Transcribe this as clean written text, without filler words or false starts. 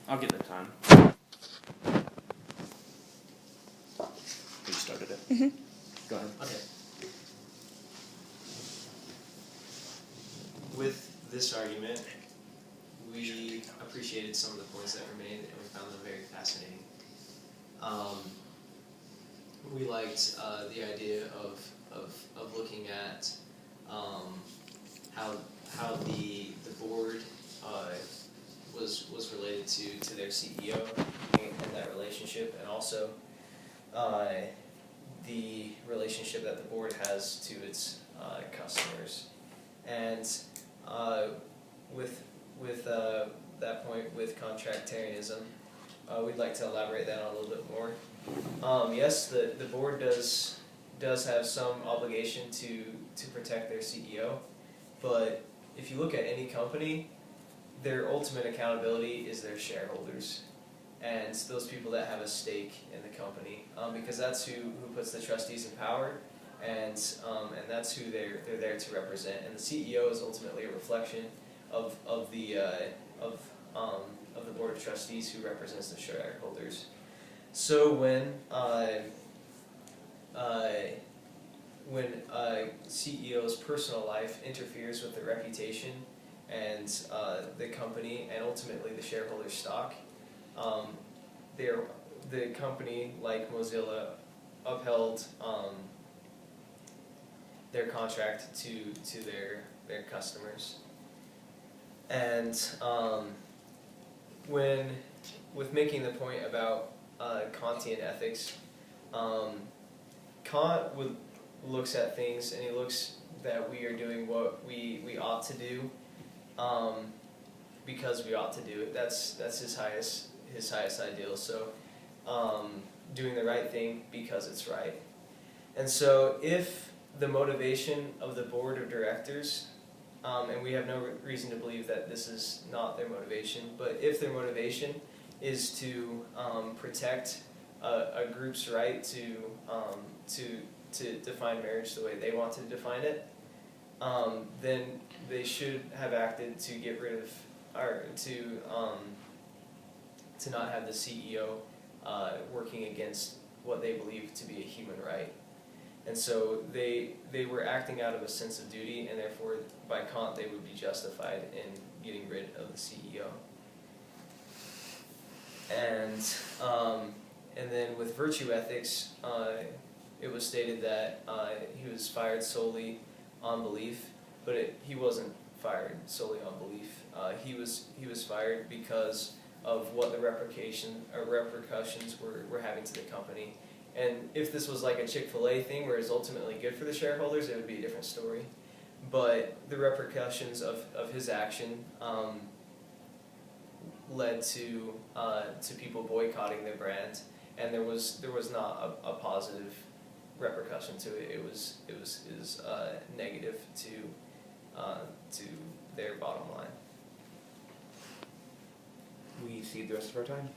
I'll get the time. You started it. Go ahead. Okay. With this argument, we appreciated some of the points that were made, and we found them very fascinating. We liked the idea of looking at how the board was related to their CEO and that relationship, and also the relationship that the board has to its customers. And with that point with contractarianism, we'd like to elaborate that on a little bit more. Yes, the board does have some obligation to protect their CEO, but if you look at any company, their ultimate accountability is their shareholders and those people that have a stake in the company, because that's who puts the trustees in power, and that's who they're there to represent. And the CEO is ultimately a reflection of the board of trustees who represents the shareholders. So when CEO's personal life interferes with the reputation and the company and ultimately the shareholder stock, the company, like Mozilla, upheld their contract to their customers. And with making the point about Kantian ethics, Kant looks at things and he looks that we are doing what we ought to do because we ought to do it. That's his highest ideal. So doing the right thing because it's right. And so if the motivation of the board of directors, and we have no reason to believe that this is not their motivation, but if their motivation is to protect a group's right to define marriage the way they want to define it, then they should have acted to get rid of, or to not have the CEO working against what they believe to be a human right. And so they were acting out of a sense of duty, and therefore, by Kant, they would be justified in getting rid of the CEO. And then with virtue ethics, it was stated that he was fired solely on belief, but he wasn't fired solely on belief. He was fired because of what the repercussions were having to the company. And if this was like a Chick-fil-A thing where it's ultimately good for the shareholders, it would be a different story. But the repercussions of his action led to people boycotting their brand, and there was not a positive repercussion to it. It was negative to their bottom line. We see the rest of our time.